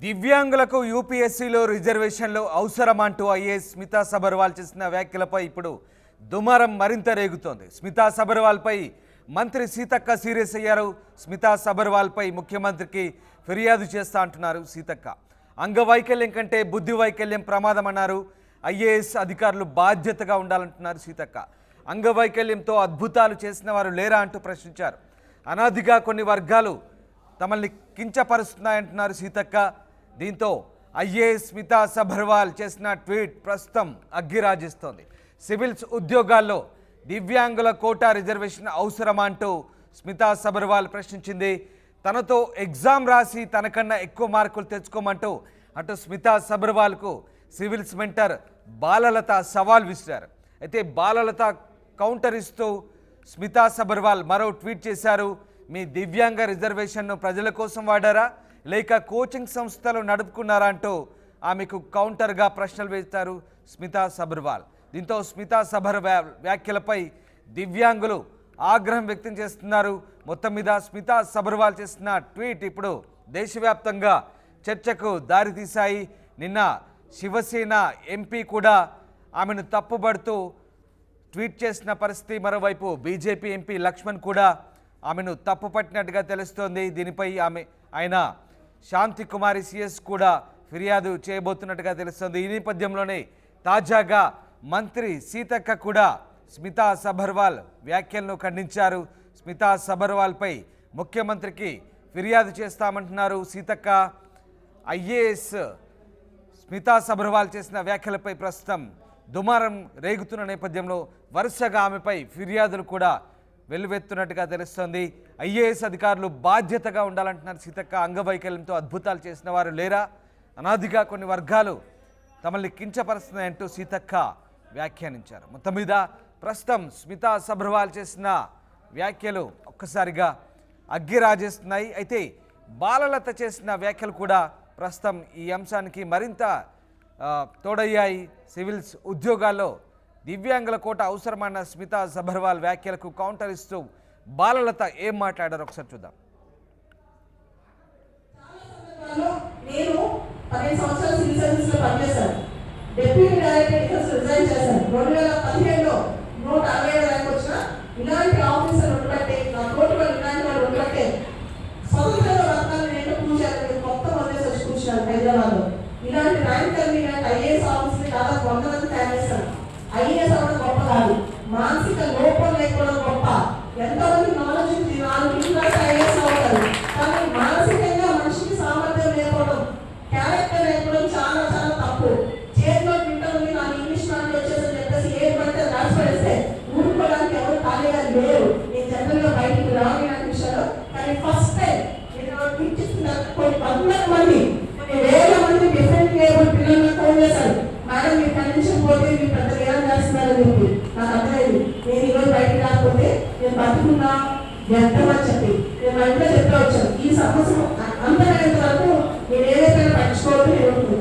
దివ్యాంగులకు యూపీఎస్సీలో రిజర్వేషన్లు అవసరమంటూ ఐఏఎస్ స్మితా సబర్వాల్ చేసిన వ్యాఖ్యలపై ఇప్పుడు దుమారం మరింత రేగుతోంది. స్మితా సబర్వాల్పై మంత్రి సీతక్క సీరియస్ అయ్యారు. స్మితా సబర్వాల్పై ముఖ్యమంత్రికి ఫిర్యాదు చేస్తా అంటున్నారు సీతక్క. అంగవైకల్యం కంటే బుద్ధి వైకల్యం ప్రమాదం అన్నారు. ఐఏఎస్ అధికారులు బాధ్యతగా ఉండాలంటున్నారు సీతక్క. అంగవైకల్యంతో అద్భుతాలు చేసిన వారు లేరా అంటూ ప్రశ్నించారు. అనాదిగా కొన్ని వర్గాలు తమల్ని కించపరుస్తున్నాయంటున్నారు సీతక్క. దీంతో ఐఏఎస్ స్మితా సబర్వాల్ చేసిన ట్వీట్ ప్రస్తుతం అగ్గిరాజిస్తోంది. సివిల్స్ ఉద్యోగాల్లో దివ్యాంగుల కోటా రిజర్వేషన్ అవసరమా అంటూ స్మితా సబర్వాల్ ప్రశ్నించింది. తనతో ఎగ్జామ్ రాసి తనకన్నా ఎక్కువ మార్కులు తెచ్చుకోమంటూ అటు స్మితా సబర్వాల్కు సివిల్స్ మెంటర్ బాలలత సవాల్ విసిరారు. అయితే బాలలత కౌంటర్ ఇస్తూ స్మితా సబర్వాల్ మరో ట్వీట్ చేశారు. మీ దివ్యాంగ రిజర్వేషన్ను ప్రజల కోసం వాడారా లేక కోచింగ్ సంస్థలు నడుపుకున్నారా అంటూ ఆమెకు కౌంటర్గా ప్రశ్నలు వేస్తారు స్మితా సబర్వాల్. దీంతో స్మితా సబర్వాల్ వ్యాఖ్యలపై దివ్యాంగులు ఆగ్రహం వ్యక్తం చేస్తున్నారు. మొత్తం మీద స్మితా సబర్వాల్ చేసిన ట్వీట్ ఇప్పుడు దేశవ్యాప్తంగా చర్చకు దారితీశాయి. నిన్న శివసేన ఎంపీ కూడా ఆమెను తప్పుబడుతూ ట్వీట్ చేసిన పరిస్థితి. మరోవైపు బీజేపీ ఎంపీ లక్ష్మణ్ కూడా ఆమెను తప్పుపట్టినట్టుగా తెలుస్తోంది. దీనిపై ఆయన శాంతి కుమారి సిఎస్ కూడా ఫిర్యాదు చేయబోతున్నట్టుగా తెలుస్తోంది. ఈ నేపథ్యంలోనే తాజాగా మంత్రి సీతక్క కూడా స్మితా సబర్వాల్ వ్యాఖ్యలను ఖండించారు. స్మితా సబర్వాల్పై ముఖ్యమంత్రికి ఫిర్యాదు చేస్తామంటున్నారు సీతక్క. ఐఏఎస్ స్మితా సబర్వాల్ చేసిన వ్యాఖ్యలపై ప్రస్తుతం దుమారం రేగుతున్న నేపథ్యంలో వరుసగా ఆమెపై ఫిర్యాదులు కూడా వెల్లువెత్తున్నట్టుగా తెలుస్తోంది. ఐఏఎస్ అధికారులు బాధ్యతగా ఉండాలంటున్నారు సీతక్క. అంగవైకల్యంతో అద్భుతాలు చేసిన వారు లేరా? అనాదిగా కొన్ని వర్గాలు తమల్ని కించపరుస్తున్నాయంటూ సీతక్క వ్యాఖ్యానించారు. మొత్తం మీద ప్రస్తుతం స్మితా సబర్వాల్ చేసిన వ్యాఖ్యలు ఒక్కసారిగా అగ్గిరాజేస్తున్నాయి. అయితే బాలలత చేసిన వ్యాఖ్యలు కూడా ప్రస్తుతం ఈ అంశానికి మరింత తోడయ్యాయి. సివిల్స్ ఉద్యోగాల్లో దివ్యాంగుల కోట అవసరమన్న స్మితా సబర్వాల్ వ్యాఖ్యలకు కౌంటర్ ఇస్తూ బాలలత ఏం మాట్లాడారో ఒకసారి చూద్దాం. నేను 10 సంవత్సరాలు సివిల్ సర్వీస్ లో పనిచేశాను. డిప్యూటీ డైరెక్టర్ రిజైన్ చేశాను. 2015లో 167 ర్యాంక్ వచ్చిన ఇలాంటి ఆఫీసర్ ఉండబట్టే నా తోటి వాళ్ళు ఇలాంటి వాళ్ళు ఉండబట్టే స్వతంత్రంగా వర్గాలు నేను కూర్చాను. మొత్తం వదిలేసి వచ్చి కూర్చున్నాను హైదరాబాద్లో. ఇలాంటి ర్యాంక్ ఇలాంటి ఐఏఎస్ ఆఫీసర్ని దాదాపు 100 మంది తయారు చేశాను. ఐఏఎస్ అవ్వడం గొప్ప కాదు, మానసిక లోపం లేకపోవడం గొప్ప. ఎంతమంది నాలెడ్జ్ 4 క్లాస్ ఐఏఎస్ అవుతారు, కానీ మానసికంగా మనిషికి సామర్థ్యం లేకపోవడం, క్యారెక్టర్ లేకపోవడం చాలా చాలా తప్పు. చేతిలో వింటుంది నాకు ఇంగ్లీష్ నాటి వచ్చేసని చెప్పేసి ఏది పడితే రాసి పడేస్తే ఊరుకోవడానికి ఎవరు ఖాళీగా లేరు. నేను జనరల్గా బయటికి రాని విషయంలో కానీ ఫస్ట్ టైం నేను టీచిస్తున్న కొన్ని 100 మంది కొన్ని వేల మంది డిఫరెంట్ లేబుల్ పిల్లలను ఫోన్ చేశారు. మేడం మీరు కండిషన్ పోతే మీరు పెద్ద ఏం చేస్తున్నారని చెప్పి నాకు అర్థమైంది. నేను ఈరోజు బయటకు రాకపోతే నేను బతుకున్నా వ్యర్థమని చెప్పి నేను మా ఇంట్లో చెప్తా వచ్చాను. ఈ సమస్య అంతమైనంత వరకు నేను ఏదైతే పట్టించుకోవద్దు.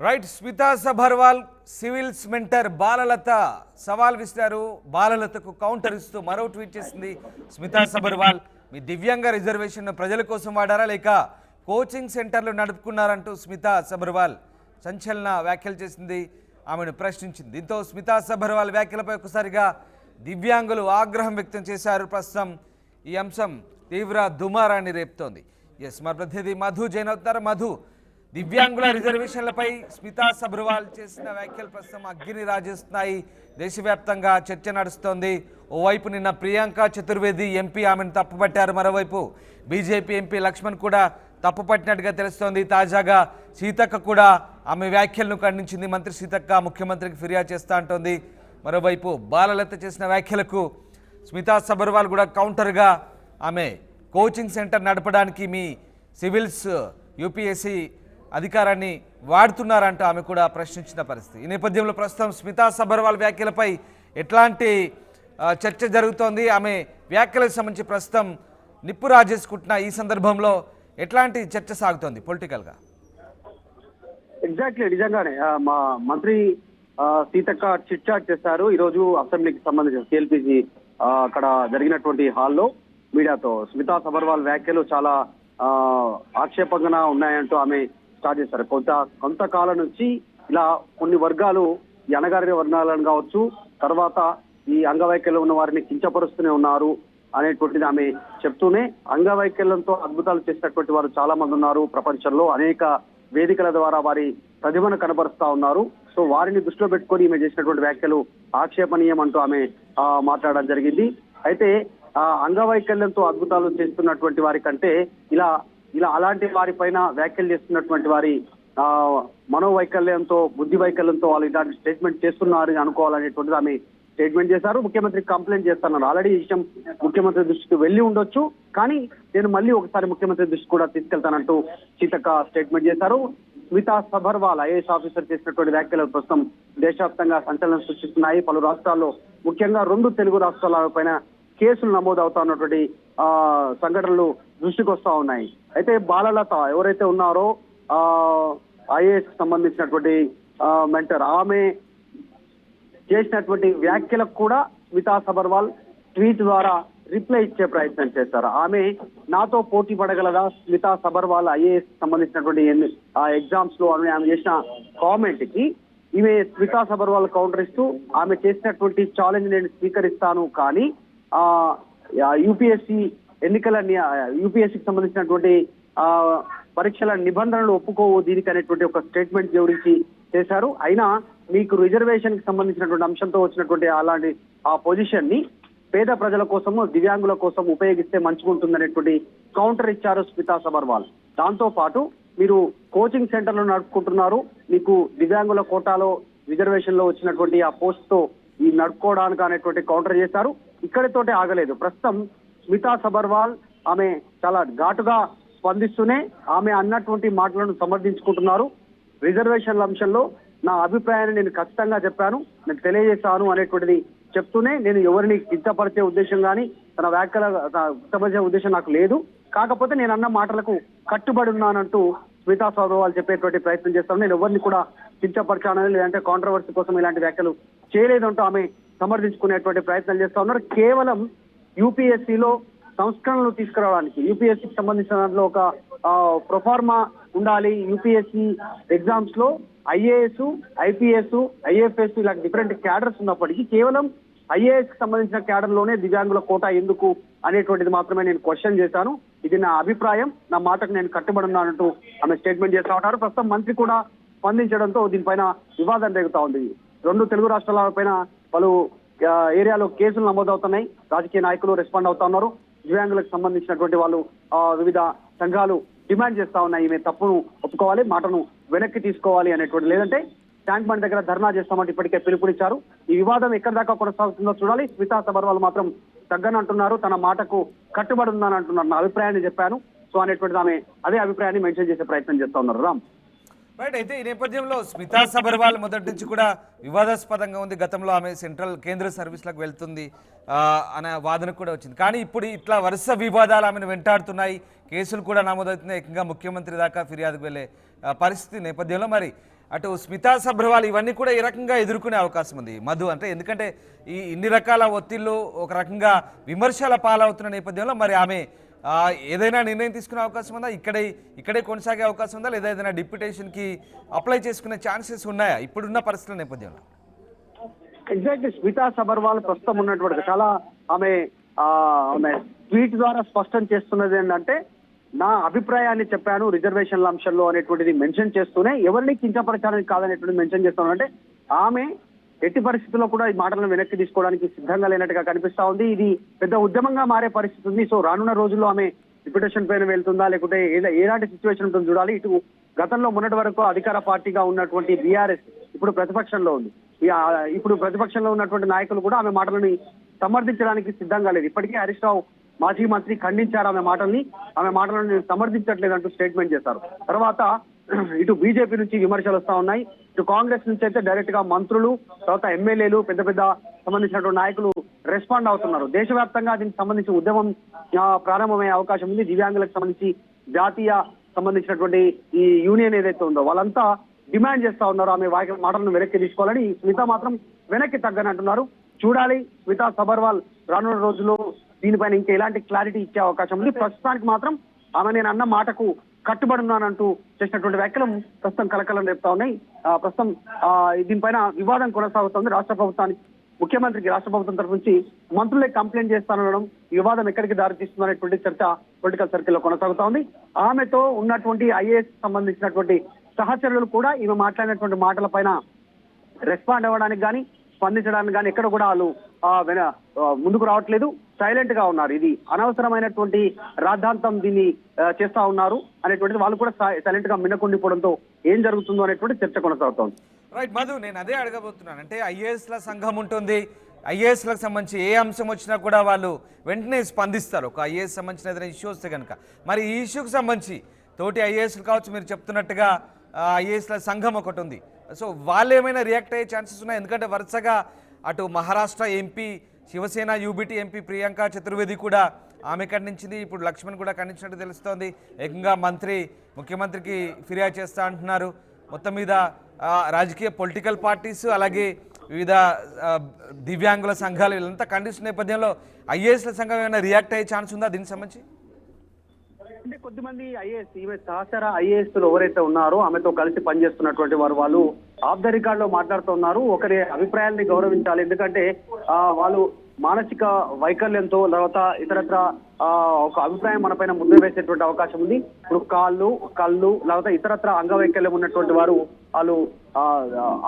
Right, Smita Sabharwal civils mentor Balalatha సవాల్ విసిరారు. బాలలతకు కౌంటర్ ఇస్తూ మరో ట్వీట్ చేసింది స్మితా సబర్వాల్. మీ దివ్యాంగ రిజర్వేషన్ ప్రజల కోసం వాడారా లేక కోచింగ్ సెంటర్లు నడుపుకున్నారంటూ స్మితా సబర్వాల్ సంచలన వ్యాఖ్యలు చేసింది. ఆమెను ప్రశ్నించింది. దీంతో స్మితా సబర్వాల్ వ్యాఖ్యలపై ఒకసారిగా దివ్యాంగులు ఆగ్రహం వ్యక్తం చేశారు. ప్రస్తుతం ఈ అంశం తీవ్ర దుమారాన్ని రేపుతోంది. మా ప్రతినిధి మధు జైన్ అవుతారు. మధు, దివ్యాంగుల రిజర్వేషన్లపై స్మితా సబర్వాల్ చేసిన వ్యాఖ్యలు ప్రస్తుతం అగ్గిని రాజేస్తున్నాయి. దేశవ్యాప్తంగా చర్చ నడుస్తోంది. ఓవైపు నిన్న ప్రియాంక చతుర్వేది ఎంపీ ఆమెను తప్పుపట్టారు. మరోవైపు బీజేపీ ఎంపీ లక్ష్మణ్ కూడా తప్పుపట్టినట్టుగా తెలుస్తోంది. తాజాగా సీతక్క కూడా ఆమె వ్యాఖ్యలను ఖండించింది. మంత్రి సీతక్క ముఖ్యమంత్రికి ఫిర్యాదు చేస్తా అంటోంది. మరోవైపు బాలలత చేసిన వ్యాఖ్యలకు స్మితా సబర్వాల్ కూడా కౌంటర్గా ఆమె కోచింగ్ సెంటర్ నడపడానికి మీ సివిల్స్ యూపీఎస్సీ అధికారాన్ని వాడుతున్నారంటూ ఆమె కూడా ప్రశ్నించిన పరిస్థితి. ఈ నేపథ్యంలో ప్రస్తుతం స్మితా సబర్వాల్ వ్యాఖ్యలపై ఎట్లాంటి చర్చ జరుగుతోంది? ఆమె వ్యాఖ్యలకు సంబంధించి ప్రస్తుతం నిప్పు రాజేసుకుంటున్న ఈ సందర్భంలో ఎట్లాంటి చర్చ సాగుతోంది పొలిటికల్గా? ఎగ్జాక్ట్లీ, నిజంగానే మా మంత్రి సీతక్క చిట్ చాట్ చేశారు. ఈరోజు అసెంబ్లీకి సంబంధించిన సిఎల్పిసి అక్కడ జరిగినటువంటి హాల్లో మీడియాతో స్మితా సబర్వాల్ వ్యాఖ్యలు చాలా ఆక్షేపంగా ఉన్నాయంటూ ఆమె స్టార్ట్ చేశారు. కొంతకాలం నుంచి ఇలా కొన్ని వర్గాలు ఈ అణగారిన వర్గాలను కావచ్చు, తర్వాత ఈ అంగవైకల్యం ఉన్న వారిని కించపరుస్తూనే ఉన్నారు అనేటువంటిది ఆమె చెప్తూనే, అంగవైకల్యంతో అద్భుతాలు చేసినటువంటి వారు చాలా మంది ఉన్నారు ప్రపంచంలో. అనేక వేదికల ద్వారా వారి ప్రతిభను కనబరుస్తా ఉన్నారు. సో వారిని దృష్టిలో పెట్టుకొని ఈమె చేసినటువంటి వ్యాఖ్యలు ఆక్షేపణీయం అంటూ ఆమె మాట్లాడడం జరిగింది. అయితే అంగవైకల్యంతో అద్భుతాలు చేస్తున్నటువంటి వారి కంటే ఇలా అలాంటి వారి పైన వ్యాఖ్యలు చేస్తున్నటువంటి వారి మనోవైకల్యంతో, బుద్ధి వైకల్యంతో వాళ్ళు ఇలాంటి స్టేట్మెంట్ చేస్తున్నారు అనుకోవాలనేటువంటిది ఆమె స్టేట్మెంట్ చేశారు. ముఖ్యమంత్రికి కంప్లైంట్ చేస్తున్నారు. ఆల్రెడీ ఈ విషయం ముఖ్యమంత్రి దృష్టికి వెళ్లి ఉండొచ్చు, కానీ నేను మళ్ళీ ఒకసారి ముఖ్యమంత్రి దృష్టి కూడా తీసుకెళ్తానంటూ సీతక్క స్టేట్మెంట్ చేశారు. స్మితా సబర్వాల్ ఐఏఎస్ ఆఫీసర్ చేసినటువంటి వ్యాఖ్యలు ప్రస్తుతం దేశవ్యాప్తంగా సంచలనం సృష్టిస్తున్నాయి. పలు రాష్ట్రాల్లో, ముఖ్యంగా 2 తెలుగు రాష్ట్రాల పైన కేసులు నమోదవుతా ఉన్నటువంటి సంఘటనలు దృష్టికి వస్తా ఉన్నాయి. అయితే బాలలత ఎవరైతే ఉన్నారో ఐఏఎస్ సంబంధించినటువంటి మెంటర్, ఆమె చేసినటువంటి వ్యాఖ్యలకు కూడా స్మితా సబర్వాల్ ట్వీట్ ద్వారా రిప్లై ఇచ్చే ప్రయత్నం చేశారు. ఆమె నాతో పోటీ పడగలదా స్మితా సబర్వాల్ ఐఏఎస్ సంబంధించినటువంటి ఎగ్జామ్స్ లో ఆమె చేసిన కామెంట్ కి ఈమె స్మితా సబర్వాల్ కౌంటర్ ఇస్తూ, ఆమె చేసినటువంటి ఛాలెంజ్ నేను స్వీకరిస్తాను, కానీ యూపీఎస్సీ యూపీఎస్సీకి సంబంధించినటువంటి పరీక్షల నిబంధనలు ఒప్పుకోవు దీనికి అనేటువంటి ఒక స్టేట్మెంట్ గురించి చేశారు. అయినా మీకు రిజర్వేషన్ కి సంబంధించినటువంటి అంశంతో వచ్చినటువంటి అలాంటి పొజిషన్ ని పేద ప్రజల కోసము, దివ్యాంగుల కోసం ఉపయోగిస్తే మంచిగుంటుందనేటువంటి కౌంటర్ ఇచ్చారు స్మితా సబర్వాల్. దాంతో పాటు మీరు కోచింగ్ సెంటర్లు నడుపుకుంటున్నారు, మీకు దివ్యాంగుల కోటాలో రిజర్వేషన్ లో వచ్చినటువంటి ఆ పోస్ట్ తో ఈ నడుపుకోవడానికి అనేటువంటి కౌంటర్ చేశారు. ఇక్కడితోటే ఆగలేదు. ప్రస్తుతం స్మితా సబర్వాల్ ఆమె చాలా ఘాటుగా స్పందిస్తూనే ఆమె అన్నటువంటి మాటలను సమర్థించుకుంటున్నారు. రిజర్వేషన్ల అంశంలో నా అభిప్రాయాన్ని నేను ఖచ్చితంగా చెప్పాను, నేను తెలియజేశాను అనేటువంటిది చెప్తూనే, నేను ఎవరిని కించపరిచే ఉద్దేశం కానీ తన వ్యాఖ్యల కించపరిచే ఉద్దేశం నాకు లేదు, కాకపోతే నేను అన్న మాటలకు కట్టుబడి ఉన్నానంటూ స్మితా సబర్వాల్ చెప్పేటువంటి ప్రయత్నం చేస్తాను. నేను ఎవరిని కూడా కించపరిచానని, లేదంటే కాంట్రవర్సీ కోసం ఇలాంటి వ్యాఖ్యలు చేయలేదంటూ ఆమె సమర్థించుకునేటువంటి ప్రయత్నం చేస్తా ఉన్నారు. కేవలం యూపీఎస్సీలో సంస్కరణలు తీసుకురావడానికి, యూపీఎస్సీకి సంబంధించిన దాంట్లో ఒక ప్రొఫార్మా ఉండాలి. యూపీఎస్సీ ఎగ్జామ్స్ లో ఐఏఎస్, ఐపీఎస్, ఐఎఫ్ఎస్ ఇలా డిఫరెంట్ క్యాడర్స్ ఉన్నప్పటికీ కేవలం ఐఏఎస్ కి సంబంధించిన క్యాడర్ లోనే దివ్యాంగుల కోటా ఎందుకు అనేటువంటిది మాత్రమే నేను క్వశ్చన్ చేశాను. ఇది నా అభిప్రాయం, నా మాటకు నేను కట్టుబడి ఉన్నానంటూ ఆమె స్టేట్మెంట్ చేస్తా ఉన్నారు. ప్రస్తుతం మంత్రి కూడా స్పందించడంతో దీనిపైన వివాదం రేగుతా ఉంది. 2 తెలుగు రాష్ట్రాల పైన పలు ఏరియాలో కేసులు నమోదవుతున్నాయి. రాజకీయ నాయకులు రెస్పాండ్ అవుతా ఉన్నారు. దివ్యాంగులకు సంబంధించినటువంటి వాళ్ళు వివిధ సంఘాలు డిమాండ్ చేస్తా ఉన్నాయి, ఈమె తప్పును ఒప్పుకోవాలి, మాటను వెనక్కి తీసుకోవాలి అనేటువంటి, లేదంటే ట్యాంక్ బండ్ దగ్గర ధర్నా చేస్తామంటే ఇప్పటికే పిలుపునిచ్చారు. ఈ వివాదం ఎక్కడి దాకా కొనసాగుతుందో చూడాలి. స్మితా సబర్వాల్ మాత్రం తగ్గనంటున్నారు, తన మాటకు కట్టుబడి ఉందని అంటున్నారు. నా అభిప్రాయాన్ని చెప్పాను సో అనేటువంటిది ఆమె అదే అభిప్రాయాన్ని మెన్షన్ చేసే ప్రయత్నం చేస్తా ఉన్నారు. రామ్ రైట్. అయితే ఈ నేపథ్యంలో స్మితా సబర్వాల్ మొదటి నుంచి కూడా వివాదాస్పదంగా ఉంది. గతంలో ఆమె కేంద్ర సర్వీసులకు వెళ్తుంది అనే వాదన కూడా వచ్చింది. కానీ ఇప్పుడు ఇట్లా వరుస వివాదాలు ఆమెను వెంటాడుతున్నాయి, కేసులు కూడా నమోదవుతున్నాయి. ఏకంగా ముఖ్యమంత్రి దాకా ఫిర్యాదుకు వెళ్ళే పరిస్థితి నేపథ్యంలో మరి అటు స్మితా సబర్వాల్ ఇవన్నీ కూడా ఈ రకంగా ఎదుర్కొనే అవకాశం ఉంది మధు. అంటే ఎందుకంటే ఇన్ని రకాల ఒత్తిళ్లు ఒక రకంగా విమర్శల పాలవుతున్న నేపథ్యంలో మరి ఆమె ఏదైనా నిర్ణయం తీసుకునే అవకాశం ఉందా, ఇక్కడే కొనసాగే అవకాశం ఉందా, లేదా ఏదైనా డిప్యూటేషన్కి అప్లై చేసుకునే ఛాన్సెస్ ఉన్నాయా ఇప్పుడున్న పరిస్థితుల నేపథ్యంలో? ఎగ్జాక్ట్లీ స్మితా సబర్వాల్ ప్రస్తుతం ఉన్నటువంటి చాలా ఆమె ట్వీట్ ద్వారా స్పష్టం చేస్తున్నది ఏంటంటే, నా అభిప్రాయాన్ని చెప్పాను రిజర్వేషన్ల అంశంలో అనేటువంటిది మెన్షన్ చేస్తూనే, ఎవరిని కించపరచాలని కాదనేటువంటిది మెన్షన్ చేస్తానంటే, ఆమె ఎట్టి పరిస్థితుల్లో కూడా ఈ మాటలను వెనక్కి తీసుకోవడానికి సిద్ధంగా లేనట్టుగా కనిపిస్తా ఉంది. ఇది పెద్ద ఉద్యమంగా మారే పరిస్థితి ఉంది. సో రానున్న రోజుల్లో ఆమె డిప్యూటేషన్ పైన వెళ్తుందా, లేకుంటే ఎలాంటి సిచ్యువేషన్ ఉంటుందో చూడాలి. ఇటు గతంలో మొన్నటి వరకు అధికార పార్టీగా ఉన్నటువంటి బీఆర్ఎస్ ఇప్పుడు ప్రతిపక్షంలో ఉంది. ఇప్పుడు ప్రతిపక్షంలో ఉన్నటువంటి నాయకులు కూడా ఆమె మాటలని సమర్థించడానికి సిద్ధంగా లేదు. ఇప్పటికే హరీష్ రావు మాజీ మంత్రి ఖండించారు ఆమె మాటలను సమర్థించట్లేదంటూ స్టేట్మెంట్ చేశారు. తర్వాత ఇటు బీజేపీ నుంచి విమర్శలు వస్తా ఉన్నాయి, ఇటు కాంగ్రెస్ నుంచి అయితే డైరెక్ట్ గా మంత్రులు, తర్వాత ఎమ్మెల్యేలు, పెద్ద సంబంధించినటువంటి నాయకులు రెస్పాండ్ అవుతున్నారు. దేశవ్యాప్తంగా దీనికి సంబంధించి ఉద్యమం ప్రారంభమయ్యే అవకాశం ఉంది. దివ్యాంగులకు సంబంధించి జాతీయ సంబంధించినటువంటి ఈ యూనియన్ ఏదైతే ఉందో వాళ్ళంతా డిమాండ్ చేస్తా ఉన్నారు ఆమె మాటలను వెనక్కి తీసుకోవాలని. స్మితా మాత్రం వెనక్కి తగ్గనంటున్నారు. చూడాలి స్మితా సబర్వాల్ రానున్న రోజుల్లో దీనిపైన ఇంకా ఎలాంటి క్లారిటీ ఇచ్చే అవకాశం ఉంది. ప్రస్తుతానికి మాత్రం ఆమె నేను అన్న మాటకు కట్టుబడున్నానంటూ చేసినటువంటి వ్యాఖ్యలు ప్రస్తుతం కలకలం రేపుతా ఉన్నాయి. ప్రస్తుతం దీనిపైన వివాదం కొనసాగుతోంది. రాష్ట్ర ప్రభుత్వానికి ముఖ్యమంత్రికి రాష్ట్ర ప్రభుత్వం తరఫు నుంచి మంత్రులే కంప్లైంట్ చేస్తానడం వివాదం ఎక్కడికి దారితీస్తుంది అనేటువంటి చర్చ పొలిటికల్ సర్కిల్లో కొనసాగుతా ఉంది. ఆమెతో ఉన్నటువంటి ఐఏఎస్ సంబంధించినటువంటి సహచరులు కూడా ఈమె మాట్లాడినటువంటి మాటల పైన రెస్పాండ్ అవ్వడానికి కానీ స్పందించడానికి కానీ ఎక్కడ కూడా వాళ్ళు ముందుకు రావట్లేదు, సైలెంట్ గా ఉన్నారు. ఇది అనవసరమైనటువంటి రాద్ధాంతం దీన్ని చేస్తా ఉన్నారు అనేటువంటిది వాళ్ళు కూడా సైలెంట్ గా మిన్నకుండిపోవడంతో ఏం జరుగుతుందో అనేటువంటి చర్చ కొనసాగుతోంది. రైట్ మధు, నేను అదే అడగబోతున్నాను. అంటే ఐఏఎస్ల సంఘం ఉంటుంది, ఐఏఎస్లకు సంబంధించి ఏ అంశం వచ్చినా కూడా వాళ్ళు వెంటనే స్పందిస్తారు ఒక ఐఏఎస్ సంబంధించిన ఏదైనా ఇష్యూ వస్తే కనుక. మరి ఈ ఇష్యూకి సంబంధించి తోటి ఐఏఎస్లు కావచ్చు, మీరు చెప్తున్నట్టుగా ఐఏఎస్ల సంఘం ఒకటి ఉంది. సో వాళ్ళు ఏమైనా రియాక్ట్ అయ్యే ఛాన్సెస్ ఉన్నాయి? ఎందుకంటే వరుసగా అటు Maharashtra MP, Shiv Sena UBT MP Priyanka Chaturvedi కూడా ఆమె ఖండించింది, ఇప్పుడు లక్ష్మణ్ కూడా ఖండించినట్టు తెలుస్తోంది. ఏకంగా ముఖ్యమంత్రికి ఫిర్యాదు చేస్తా అంటున్నారు. మొత్తం మీద రాజకీయ పొలిటికల్ పార్టీస్ అలాగే వివిధ దివ్యాంగుల సంఘాలు వీళ్ళంతా ఖండిస్తున్న నేపథ్యంలో ఐఏఎస్ల సంఘం ఏమైనా రియాక్ట్ అయ్యే ఛాన్స్ ఉందా దీనికి సంబంధించి? అంటే కొద్దిమంది ఐఏఎస్ ఈమె సహచర ఐఏఎస్లు ఎవరైతే ఉన్నారో ఆమెతో కలిసి పనిచేస్తున్నటువంటి వాళ్ళు ఆఫ్ ద రికార్డ్ లో మాట్లాడుతున్నారు. ఒకరి అభిప్రాయాల్ని గౌరవించాలి, ఎందుకంటే వాళ్ళు మానసిక వైకల్యంతో తర్వాత ఇతరత్ర ఒక అభిప్రాయం మన పైన ముద్ర వేసేటువంటి అవకాశం ఉంది. ఇప్పుడు కళ్ళు లేకపోతే ఇతరత్ర అంగవైకల్యం ఉన్నటువంటి వారు వాళ్ళు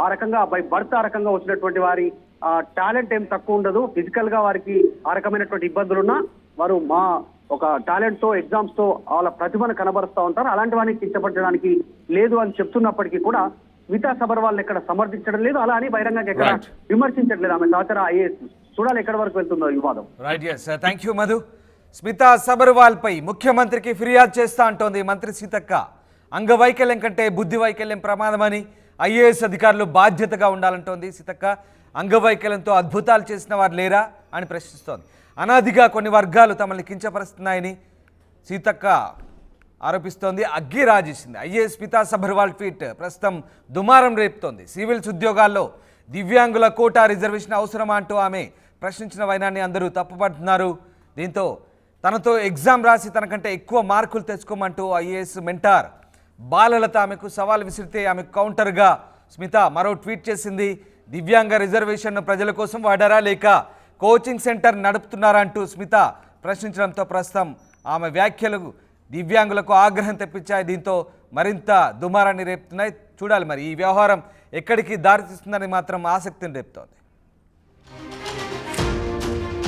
ఆ రకంగా బై బర్త్ ఆ రకంగా వచ్చినటువంటి వారి టాలెంట్ ఏం తక్కువ ఉండదు. ఫిజికల్ గా వారికి ఆ రకమైనటువంటి ఇబ్బందులున్నా వారు ఒక టాలెంట్ తో ఎగ్జామ్స్ తో వాళ్ళ ప్రతిభను కనబరుస్తూ ఉంటారు. అలాంటి వారిని కించపరచడానికి లేదు అని చెప్తున్నప్పటికీ కూడా స్మితా సబర్వాల్ ఎక్కడ సమర్థించడం లేదు, అలా అని బహిరంగంగా ఎక్కడ విమర్శించట్లేదు. ఆమె సహచర ఐఏఎస్ చూడాలి ఎక్కడి వరకు వెళ్తుందో వివాదం. Right, yes, thank you Madhu. Smita Sabharwal పై ముఖ్యమంత్రికి ఫిర్యాదు చేస్తా అంటోంది మంత్రి సీతక్క. అంగవైకల్యం కంటే బుద్ధి వైకల్యం ప్రమాదమని ఐఏఎస్ అధికారులు బాధ్యతగా ఉండాలంటోంది సీతక్క. అంగవైకల్యంతో అద్భుతాలు చేసిన వారు లేరా అని ప్రశ్నిస్తోంది. అనాదిగా కొన్ని వర్గాలు తమల్ని కించపరుస్తున్నాయని సీతక్క ఆరోపిస్తోంది. అగ్గి రాజేసింది. ఐఏఎస్ స్మితా సబర్వాల్ ట్వీట్ ప్రస్తుతం దుమారం రేపుతోంది. సివిల్స్ ఉద్యోగాల్లో దివ్యాంగుల కోటా రిజర్వేషన్ అవసరమా అంటూ ఆమె ప్రశ్నించిన వైనాన్ని అందరూ తప్పుపడుతున్నారు. దీంతో తనతో ఎగ్జామ్ రాసి తనకంటే ఎక్కువ మార్కులు తెచ్చుకోమంటూ ఐఏఎస్ మెంటార్ బాలలత ఆమెకు సవాల్ విసిరితే ఆమెకు కౌంటర్గా స్మిత మరో ట్వీట్ చేసింది. దివ్యాంగ రిజర్వేషన్ను ప్రజల కోసం వాడారా లేక కోచింగ్ సెంటర్ నడుపుతున్నారా అంటూ స్మిత ప్రశ్నించడంతో ప్రస్తుతం ఆమె వ్యాఖ్యలు దివ్యాంగులకు ఆగ్రహం తెప్పించాయి. దీంతో మరింత దుమారాన్ని రేపుతున్నాయి. చూడాలి మరి ఈ వ్యవహారం ఎక్కడికి దారితీస్తుందని మాత్రం ఆసక్తిని రేపుతోంది.